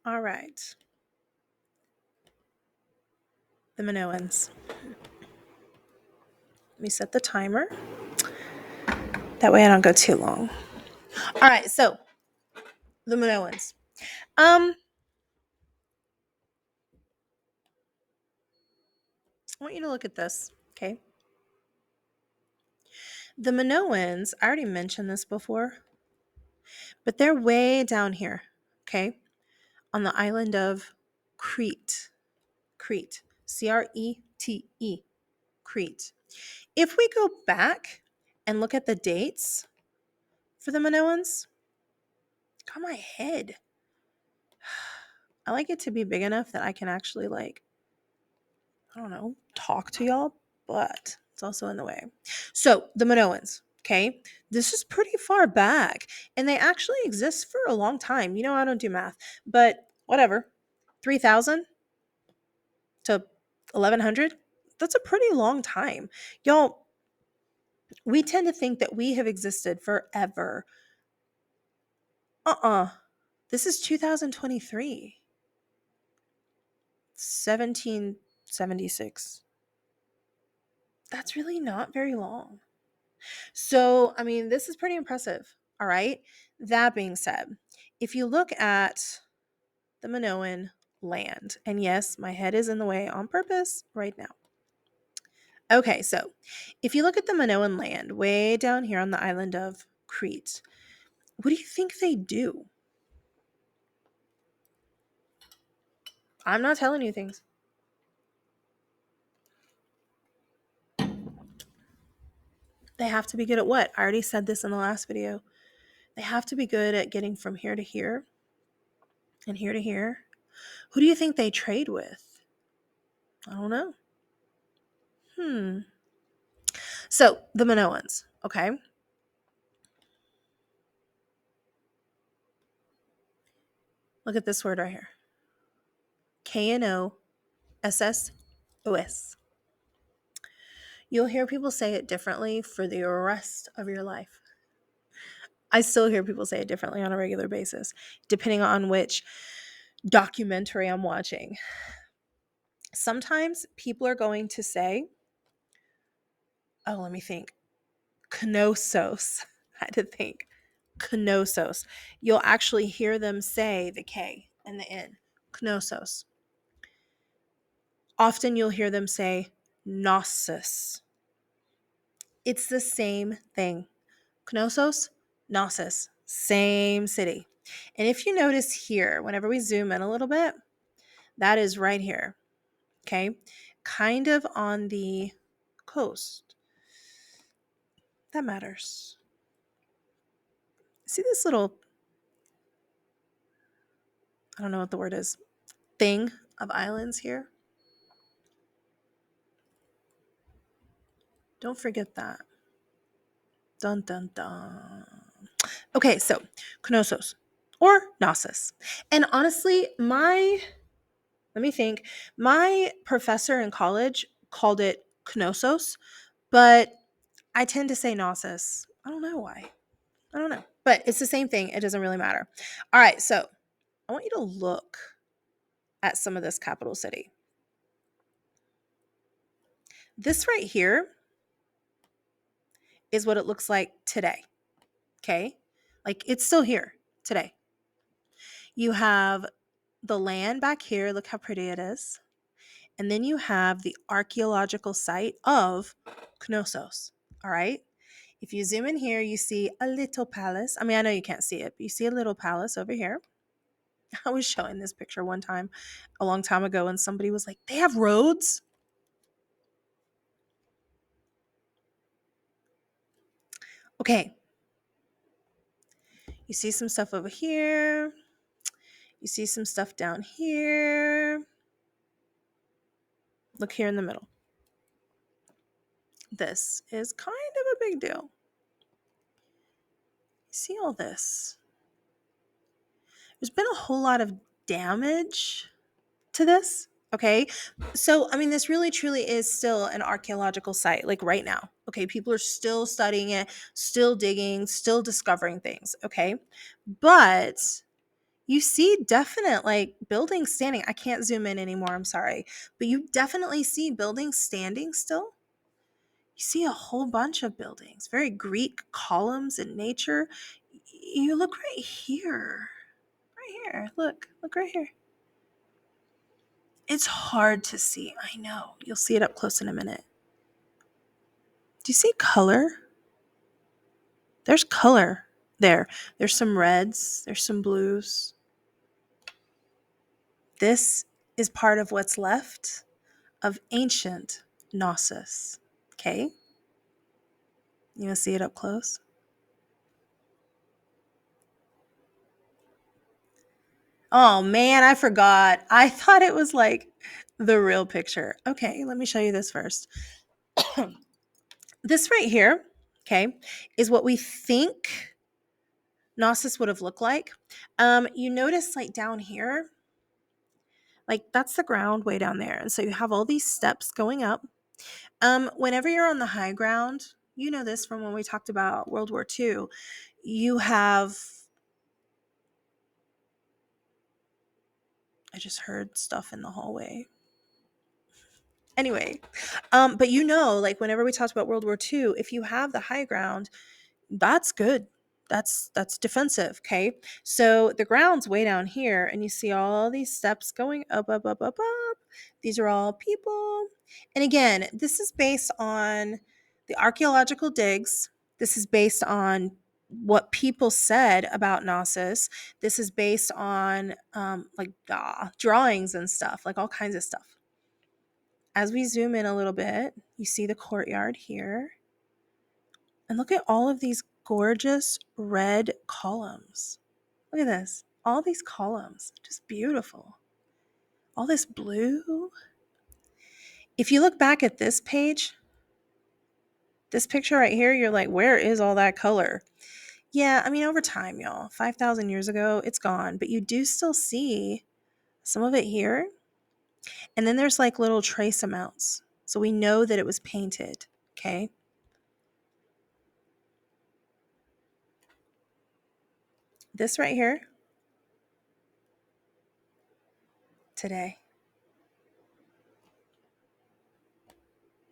All right. The Minoans. Let me set the timer. That way I don't go too long. All right, so the Minoans. I want you to look at this, okay? The Minoans, I already mentioned this before, but they're way down here, okay? On the island of Crete. Crete. Crete. Crete. If we go back and look at the dates for the Minoans, got my head. I like it to be big enough that I can actually, like, I don't know, talk to y'all, but it's also in the way. So the Minoans, okay, this is pretty far back, and they actually exist for a long time. You know, I don't do math, but whatever. 3,000 to 1,100. That's a pretty long time, y'all. We tend to think that we have existed forever. This is 2023. 1776. That's really not very long. So, I mean, this is pretty impressive. All right. That being said, if you look at the Minoan land, and yes, my head is in the way on purpose right now. Okay, so if you look at the Minoan land way down here on the island of Crete, what do you think they do? I'm not telling you things. They have to be good at what? I already said this in the last video. They have to be good at getting from here to here and here to here. Who do you think they trade with? I don't know. So the Minoans, okay? Look at this word right here. K-N-O-S-S-O-S. You'll hear people say it differently for the rest of your life. I still hear people say it differently on a regular basis, depending on which documentary I'm watching. Sometimes people are going to say, oh, let me think, Knossos. I had to think. Knossos. You'll actually hear them say the K and the N. Knossos. Often you'll hear them say Gnosis. It's the same thing. Knossos, Gnosis, same city. And if you notice here, whenever we zoom in a little bit, that is right here. Okay? Kind of on the coast. That matters. See this little, I don't know what the word is, thing of islands here? Don't forget that. Dun dun dun. Okay, so Knossos or Gnosis. And honestly, let me think, my professor in college called it Knossos, but I tend to say Gnosis. I don't know why. I don't know. But it's the same thing. It doesn't really matter. All right, so I want you to look at some of this capital city. This right here is what it looks like today. Okay? Like it's still here today. You have the land back here. Look how pretty it is. And then you have the archaeological site of Knossos. All right? If you zoom in here, you see a little palace. I mean, I know you can't see it, but you see a little palace over here. I was showing this picture one time a long time ago, and somebody was like, they have roads? Okay. You see some stuff over here. You see some stuff down here. Look here in the middle. This is kind of a big deal. You see all this? There's been a whole lot of damage to this. Okay. So, I mean, this really truly is still an archaeological site, like right now. Okay. People are still studying it, still digging, still discovering things. Okay. But You see definite like buildings standing. I can't zoom in anymore, I'm sorry. But you definitely see buildings standing still. You see a whole bunch of buildings, very Greek columns in nature. You look right here. Right here. Look right here. It's hard to see. I know. You'll see it up close in a minute. Do you see color? There's color there. There's some reds, there's some blues. This is part of what's left of ancient Knossos. Okay? You want to see it up close? Oh man, I forgot. I thought it was like the real picture. Okay, let me show you this first. This right here, okay, is what we think Knossos would have looked like. You notice like down here, like that's the ground way down there. And so you have all these steps going up. Whenever you're on the high ground, you know this from when we talked about World War II, you have, I just heard stuff in the hallway. Anyway, but you know, like whenever we talked about World War II, if you have the high ground, that's good. That's defensive, okay? So the ground's way down here, and you see all these steps going up. These are all people. And again, this is based on the archaeological digs. This is based on what people said about Knossos. This is based on drawings and stuff, like all kinds of stuff. As we zoom in a little bit, you see the courtyard here. And look at all of these gorgeous red columns. Look at this. All these columns. Just beautiful. All this blue. If you look back at this page, this picture right here, you're like, where is all that color? Yeah, I mean, over time, y'all, 5,000 years ago, it's gone. But you do still see some of it here. And then there's like little trace amounts. So we know that it was painted. Okay. This right here, today.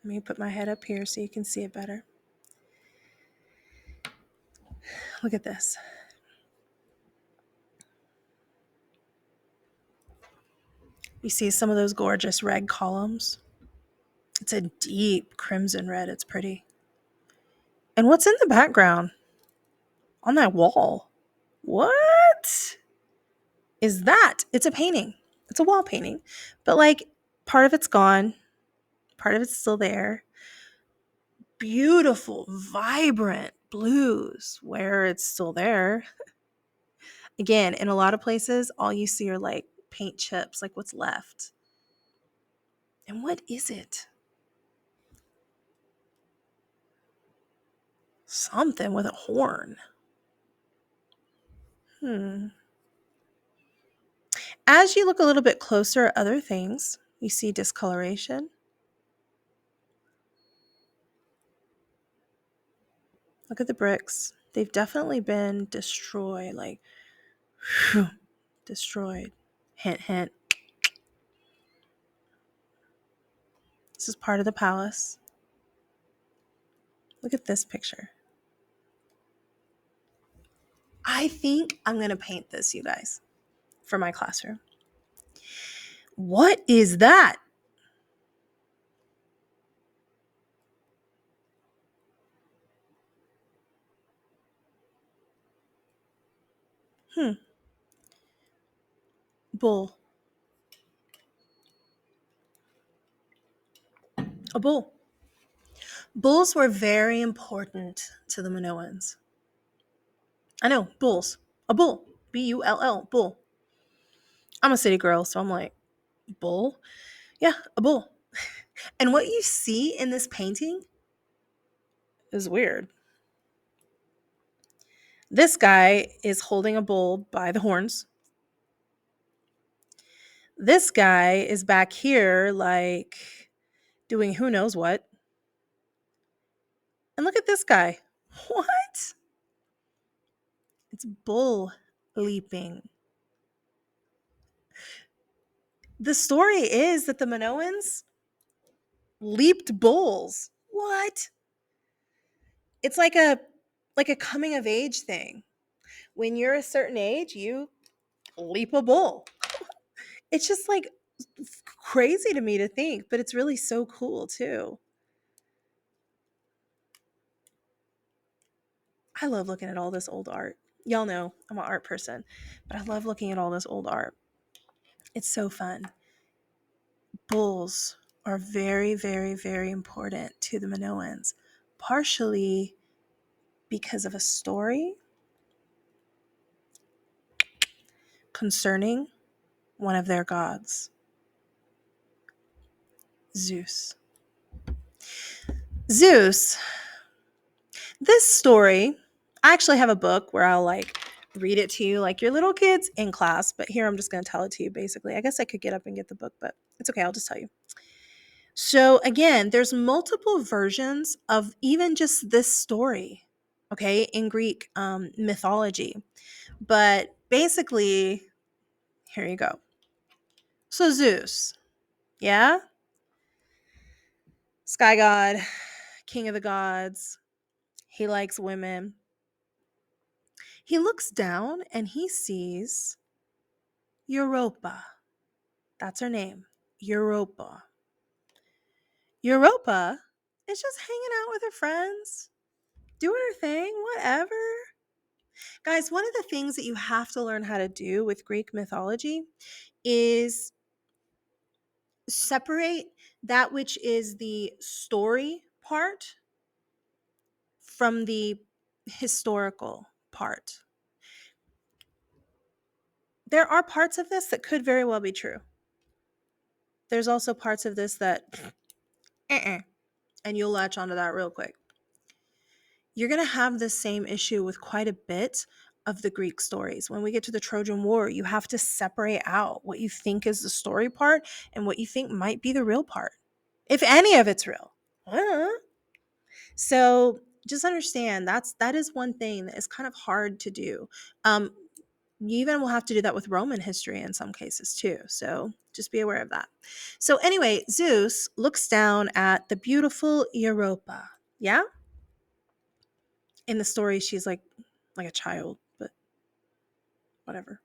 Let me put my head up here so you can see it better. Look at this. You see some of those gorgeous red columns? It's a deep crimson red. It's pretty. And what's in the background on that wall? What is that? It's a painting. It's a wall painting. But like part of it's gone, part of it's still there. Beautiful, vibrant blues where it's still there. Again, in a lot of places, all you see are like paint chips, like what's left. And what is it? Something with a horn. As you look a little bit closer at other things, you see discoloration. Look at the bricks. They've definitely been destroyed, like whew, destroyed. Hint, hint. This is part of the palace. Look at this picture. I think I'm going to paint this, you guys, for my classroom. What is that? Bull. A bull. Bulls were very important to the Minoans. I know, bulls. A bull. Bull. Bull. I'm a city girl, so I'm like, bull? Yeah, a bull. And what you see in this painting is weird. This guy is holding a bull by the horns. This guy is back here, like, doing who knows what. And look at this guy. What? It's bull leaping. The story is that the Minoans leaped bulls. What? It's like a coming of age thing. When you're a certain age, you leap a bull. It's just like crazy to me to think, but it's really so cool too. I love looking at all this old art. Y'all know I'm an art person, but I love looking at all this old art. It's so fun. Bulls are very, very, very important to the Minoans, partially because of a story concerning one of their gods, Zeus. Zeus, this story, I actually have a book where I'll like read it to you like your little kids in class, but here I'm just going to tell it to you basically. I guess I could get up and get the book, but it's okay. I'll just tell you. So again, there's multiple versions of even just this story, okay, in Greek mythology. But basically, here you go. So Zeus, yeah, sky god, king of the gods. He likes women. He looks down and he sees Europa. That's her name, Europa. Europa is just hanging out with her friends, doing her thing, whatever. Guys, one of the things that you have to learn how to do with Greek mythology is separate that which is the story part from the historical part. There are parts of this that could very well be true. There's also parts of this that, and you'll latch onto that real quick. You're going to have the same issue with quite a bit of the Greek stories. When we get to the Trojan War, you have to separate out what you think is the story part and what you think might be the real part, if any of it's real. So just understand that is one thing that is kind of hard to do. You even will have to do that with Roman history in some cases too. So just be aware of that. So anyway, Zeus looks down at the beautiful Europa. Yeah. In the story, she's like a child, but whatever.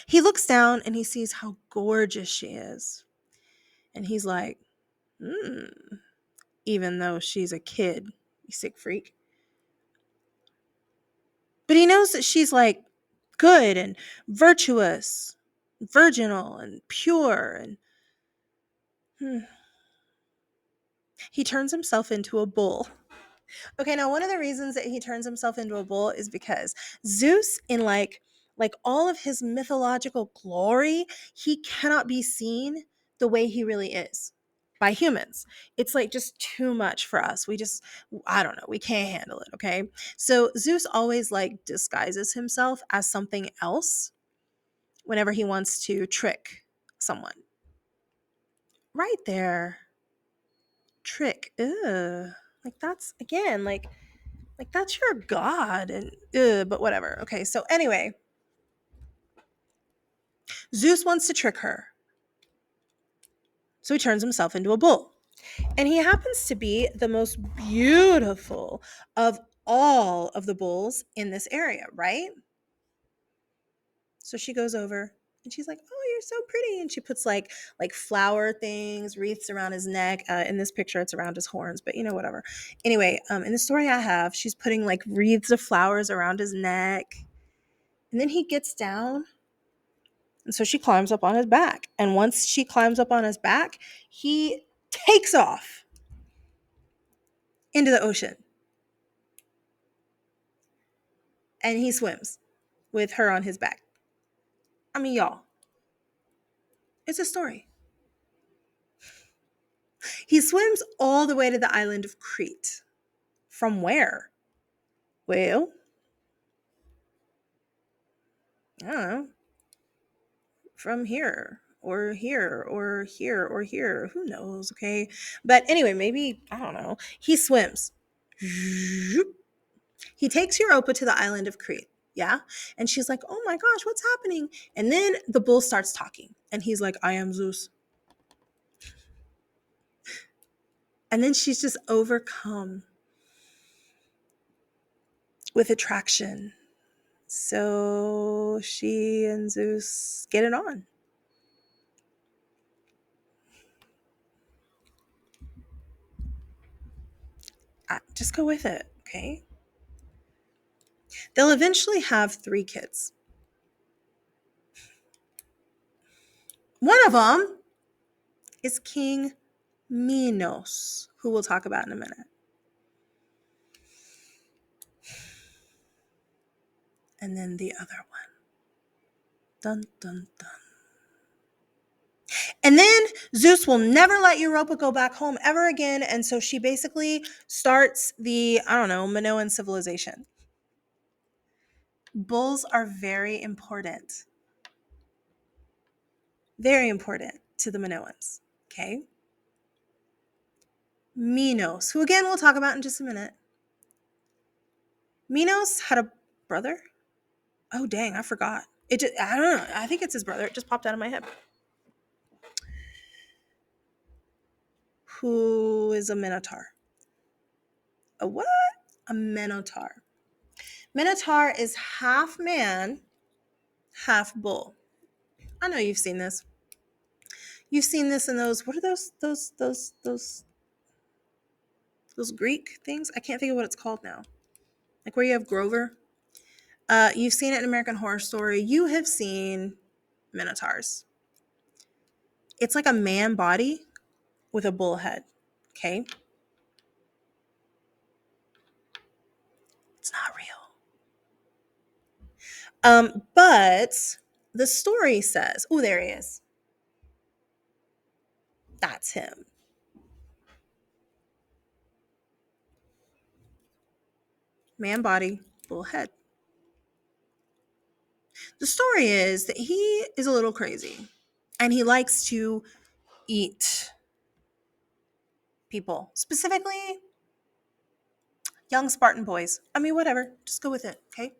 He looks down and he sees how gorgeous she is. And he's like, even though she's a kid, you sick freak. But he knows that she's like good and virtuous, virginal and pure. And he turns himself into a bull. Okay, now one of the reasons that he turns himself into a bull is because Zeus, in like all of his mythological glory, he cannot be seen the way he really is by humans. It's like just too much for us. I don't know, we can't handle it, okay? So Zeus always like disguises himself as something else whenever he wants to trick someone. Right there. Trick. Ugh. Like that's again like that's your god and but whatever. Okay, so anyway, Zeus wants to trick her. So he turns himself into a bull. And he happens to be the most beautiful of all of the bulls in this area, right? So she goes over and she's like, "Oh, you're so pretty." And she puts like flower things, wreaths around his neck. In this picture, it's around his horns, but whatever. Anyway, in the story I have, she's putting like wreaths of flowers around his neck. And then he gets down. And so she climbs up on his back. And once she climbs up on his back, he takes off into the ocean. And he swims with her on his back. I mean, y'all, it's a story. He swims all the way to the island of Crete. From where? Well, I don't know. From here or here or here or here. Who knows? Okay. But anyway, maybe, I don't know. He swims. He takes Europa to the island of Crete. Yeah. And she's like, "Oh my gosh, what's happening?" And then the bull starts talking. And he's like, I am Zeus. And then she's just overcome with attraction. So she and Zeus get it on. Just go with it, okay? They'll eventually have 3 kids. One of them is King Minos, who we'll talk about in a minute. And then the other one. Dun, dun, dun. And then Zeus will never let Europa go back home ever again. And so she basically starts the, Minoan civilization. Bulls are very important. Very important to the Minoans. Okay. Minos, who again we'll talk about in just a minute. Minos had a brother. Oh, dang, I forgot. I don't know. I think it's his brother. It just popped out of my head. Who is a Minotaur? A what? A Minotaur. Minotaur is half man, half bull. I know you've seen this. You've seen this in those. What are those Greek things? I can't think of what it's called now. Like where you have Grover. You've seen it in American Horror Story. You have seen Minotaurs. It's like a man body with a bull head. Okay. It's not real. But the story says, oh, there he is. That's him. Man body, bull head. The story is that he is a little crazy and he likes to eat people, specifically young Spartan boys. I mean, whatever, just go with it, okay?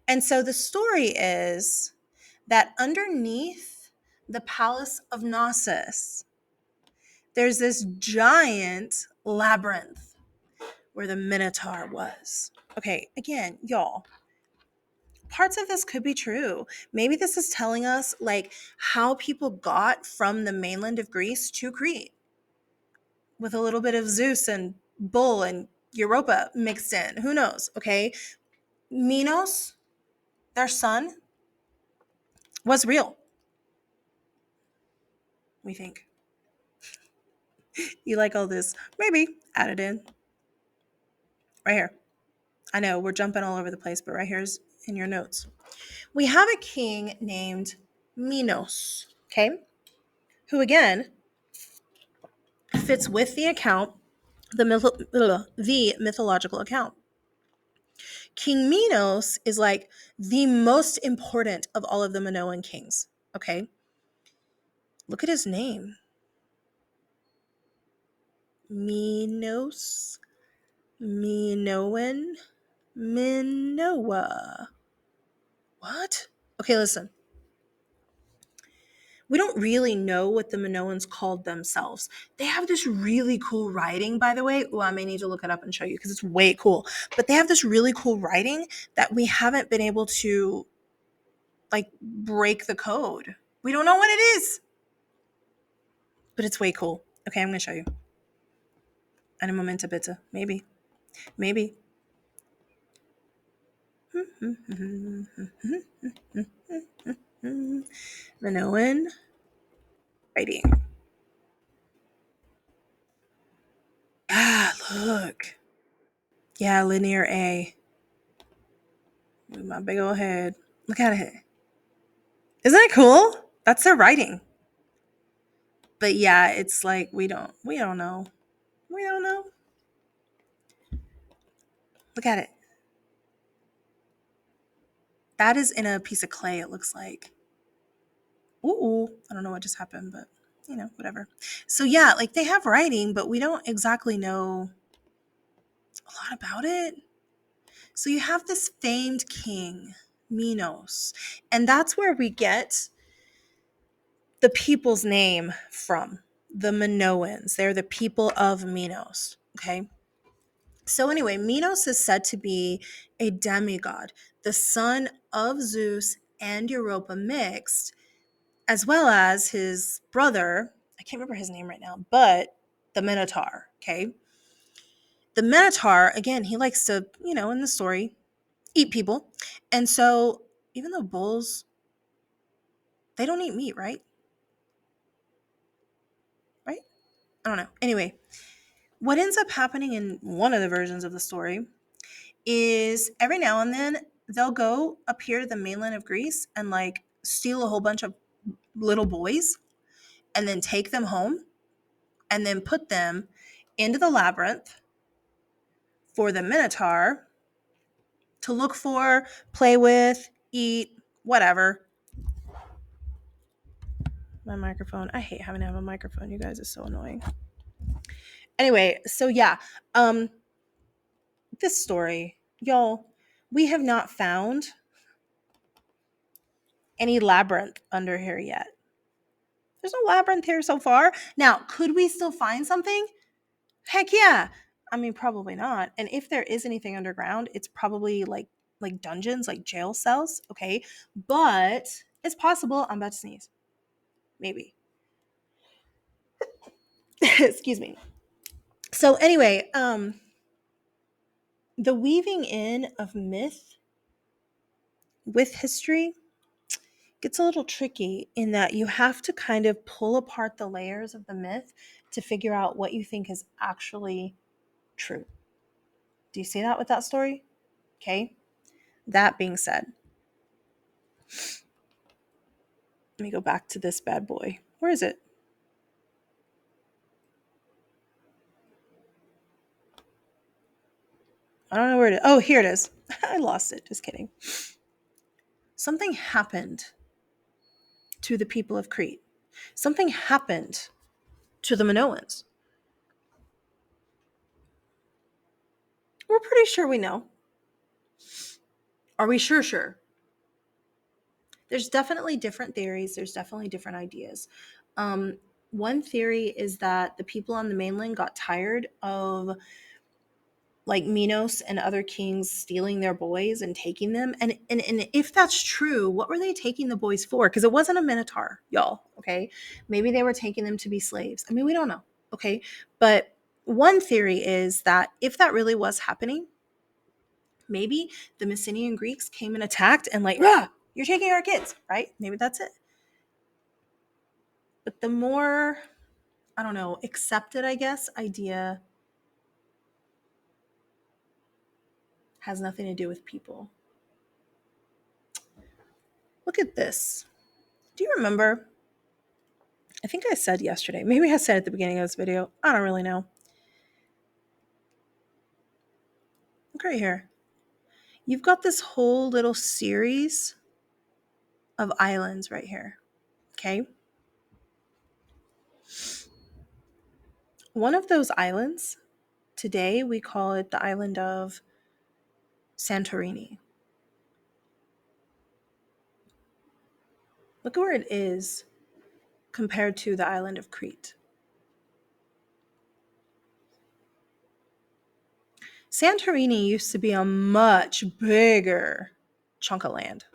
And so the story is that underneath the palace of Knossos, there's this giant labyrinth where the Minotaur was. Okay, again, y'all, parts of this could be true. Maybe this is telling us like how people got from the mainland of Greece to Crete with a little bit of Zeus and Bull and Europa mixed in. Who knows? Okay. Minos, their son, was real. We think. You like all this? Maybe add it in. Right here. I know we're jumping all over the place, but right here's in your notes. We have a king named Minos, okay? Who again fits with the account, the mythological account. King Minos is like the most important of all of the Minoan kings, okay? Look at his name. Minos, Minoan, Minoa. What? Okay, listen. We don't really know what the Minoans called themselves. They have this really cool writing, by the way. Oh, I may need to look it up and show you because it's way cool. But they have this really cool writing that we haven't been able to like break the code. We don't know what it is, but it's way cool. Okay, I'm going to show you. Eine Momente bitte. Maybe. Maybe. Minoan writing. Ah, look. Yeah, linear A. With my big old head. Look at it. Isn't it cool? That's their writing. But yeah, it's like we don't know. We don't know. Look at it. That is in a piece of clay, it looks like. Ooh, I don't know what just happened, but whatever. So yeah, like they have writing, but we don't exactly know a lot about it. So you have this famed king, Minos, and that's where we get the people's name from, the Minoans. They're the people of Minos. Okay. So, anyway, Minos is said to be a demigod, the son of Zeus and Europa mixed, as well as his brother. I can't remember his name right now, but the Minotaur. Okay. The Minotaur, again, he likes to, in the story, eat people. And so, even though bulls, they don't eat meat, right? Right? I don't know. Anyway, what ends up happening in one of the versions of the story is every now and then they'll go up here to the mainland of Greece and like steal a whole bunch of little boys and then take them home and then put them into the labyrinth for the Minotaur to look for, play with, eat, whatever. My microphone. I hate having to have a microphone, you guys. It's so annoying. Anyway, so yeah, um, this story, y'all, we have not found any labyrinth under here yet. There's no labyrinth here so far. Now, could we still find something? Heck yeah. I mean, probably not. And if there is anything underground, it's probably like dungeons, like jail cells, okay? But it's possible. I'm about to sneeze. Maybe. Excuse me. So anyway, the weaving in of myth with history gets a little tricky in that you have to kind of pull apart the layers of the myth to figure out what you think is actually true. Do you see that with that story? Okay. That being said, let me go back to this bad boy. Where is it? I don't know where it is. Oh, here it is. I lost it. Just kidding. Something happened to the people of Crete. Something happened to the Minoans. We're pretty sure we know. Are we sure? There's definitely different theories. There's definitely different ideas. One theory is that the people on the mainland got tired of like Minos and other kings stealing their boys and taking them. And if that's true, what were they taking the boys for? Because it wasn't a minotaur, y'all. Okay. Maybe they were taking them to be slaves. I mean, we don't know. Okay. But one theory is that if that really was happening, maybe the Mycenaean Greeks came and attacked and like, "Rah, you're taking our kids," right? Maybe that's it. But the more, I don't know, accepted, I guess, idea has nothing to do with people. Look at this. Do you remember? I think I said yesterday. Maybe I said at the beginning of this video. I don't really know. Look right here. You've got this whole little series of islands right here. Okay. One of those islands, today we call it the island of Santorini. Look at where it is compared to the island of Crete. Santorini used to be a much bigger chunk of land.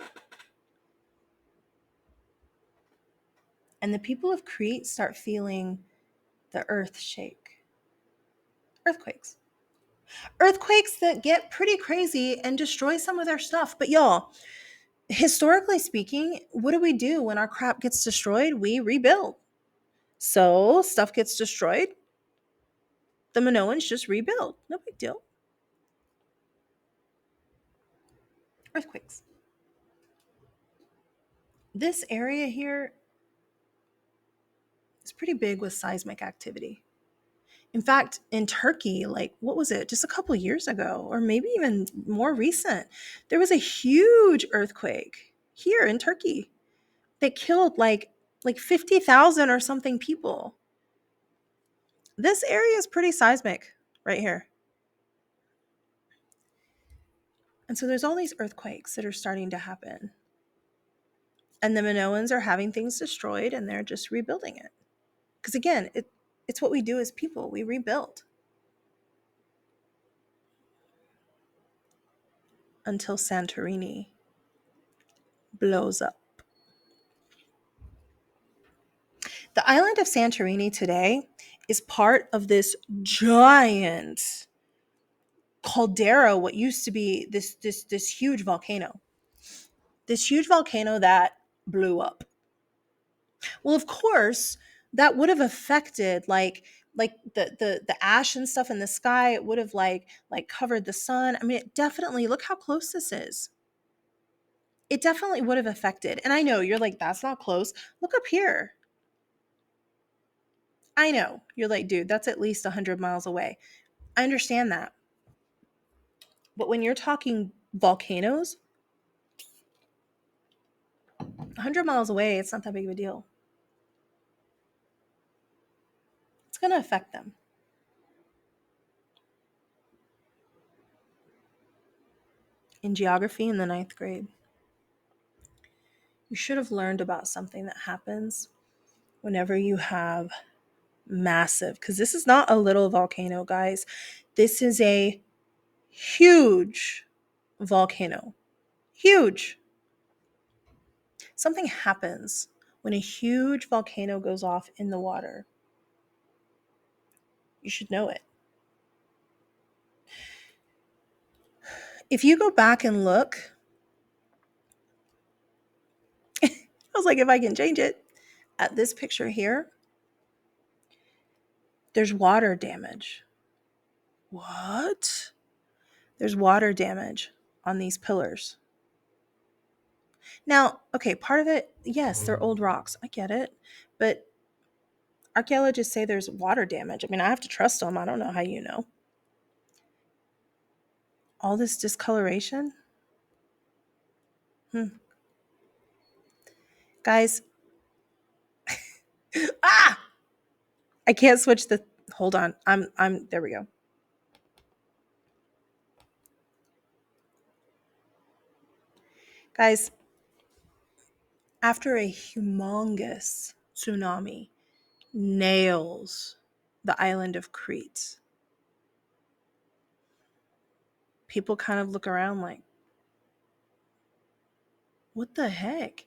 And the people of Crete start feeling the earth shake. Earthquakes. Earthquakes that get pretty crazy and destroy some of their stuff. But y'all, historically speaking, what do we do when our crap gets destroyed? We rebuild. So stuff gets destroyed. The Minoans just rebuild. No big deal. Earthquakes. This area here is pretty big with seismic activity. In fact, in Turkey, like what was it, just a couple years ago, or maybe even more recent, there was a huge earthquake here in Turkey that killed like 50,000 or something people. This area is pretty seismic right here. And so there's all these earthquakes that are starting to happen. And the Minoans are having things destroyed and they're just rebuilding it. Because again, it's what we do as people. We rebuild until Santorini blows up. The island of Santorini today is part of this giant caldera, what used to be this huge volcano. This huge volcano that blew up. Well, of course, that would have affected like the ash and stuff in the sky. It would have like covered the sun. I mean, it definitely, look how close this is. It definitely would have affected. And I know you're like, that's not close. Look up here. I know. You're like, dude, that's at least 100 miles away. I understand that. But when you're talking volcanoes, 100 miles away, it's not that big of a deal. It's going to affect them. In geography in the ninth grade, you should have learned about something that happens whenever you have massive, because this is not a little volcano, guys. This is a huge volcano. Huge. Something happens when a huge volcano goes off in the water. You should know it. If you go back and look, I was like, if I can change it, at this picture here, there's water damage. What? There's water damage on these pillars. Now, okay, part of it, yes, they're old rocks. I get it. But archaeologists say there's water damage. I mean, I have to trust them. I don't know how you know. All this discoloration? Guys, ah! I can't switch the, hold on. I'm there we go. Guys, after a humongous tsunami nails the island of Crete, people kind of look around like, what the heck?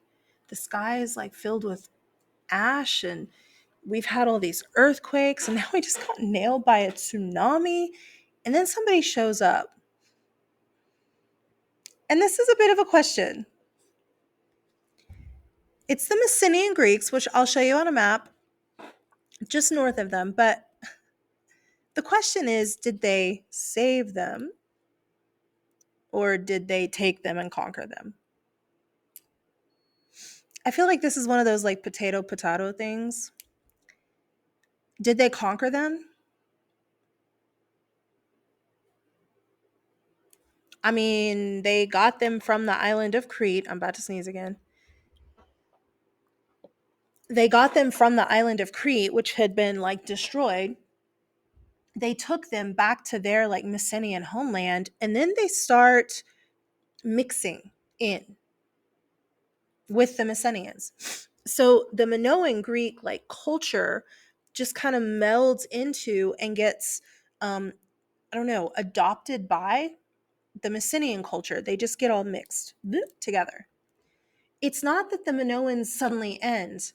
The sky is like filled with ash and we've had all these earthquakes and now we just got nailed by a tsunami. And then somebody shows up. And this is a bit of a question. It's the Messenian Greeks, which I'll show you on a map just north of them. But the question is, did they save them or did they take them and conquer them? I feel like this is one of those like potato things. Did they conquer them? I mean, they got them from the island of Crete. I'm about to sneeze again. They got them from the island of Crete, which had been like destroyed. They took them back to their like Messenian homeland, and then they start mixing in with the Messenians. So the Minoan Greek like culture just kind of melds into and gets I don't know, adopted by the Messenian culture. They just get all mixed together. It's not that the Minoans suddenly end.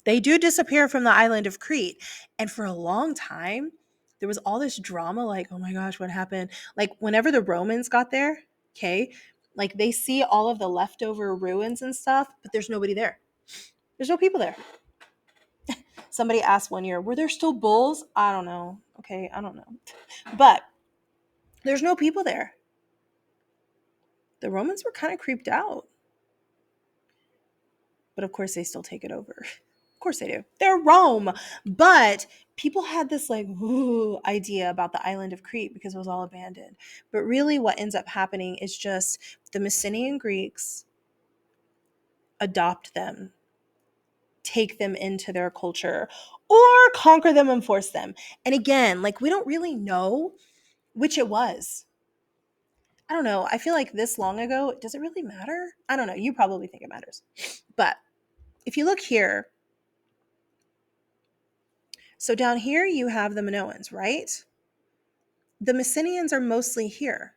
They do disappear from the island of Crete. And for a long time, there was all this drama like, oh my gosh, what happened? Like, whenever the Romans got there, okay, like they see all of the leftover ruins and stuff, but there's nobody there. There's no people there. Somebody asked one year, were there still bulls? I don't know. Okay, I don't know. But there's no people there. The Romans were kind of creeped out. But of course, they still take it over. Of course they do. They're Rome. But people had this like idea about the island of Crete because it was all abandoned. But really what ends up happening is just the Messenian Greeks adopt them, take them into their culture, or conquer them and force them. And again, like we don't really know which it was. I don't know. I feel like this long ago, does it really matter? I don't know. You probably think it matters. But if you look here, so down here you have the Minoans, right? The Messenians are mostly here.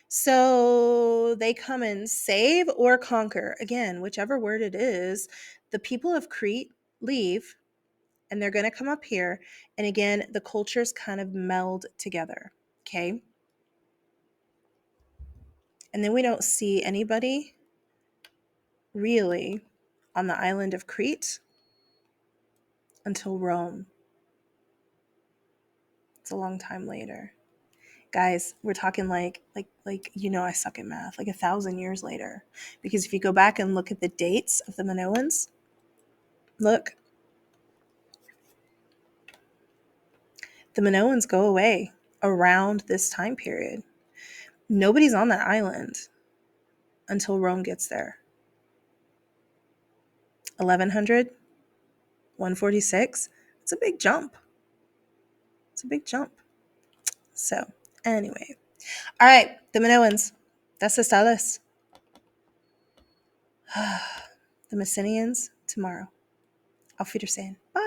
So they come and save or conquer. Again, whichever word it is, the people of Crete leave and they're going to come up here. And again, the cultures kind of meld together. Okay. And then we don't see anybody really on the island of Crete until Rome. It's a long time later. Guys, we're talking like I suck at math, like 1,000 years later. Because if you go back and look at the dates of the Minoans, look, the Minoans go away around this time period. Nobody's on that island until Rome gets there. 1100, 146. It's a big jump. It's a big jump. So, anyway. All right, the Minoans. Das ist alles. The Messenians tomorrow. Auf Wiedersehen. Bye.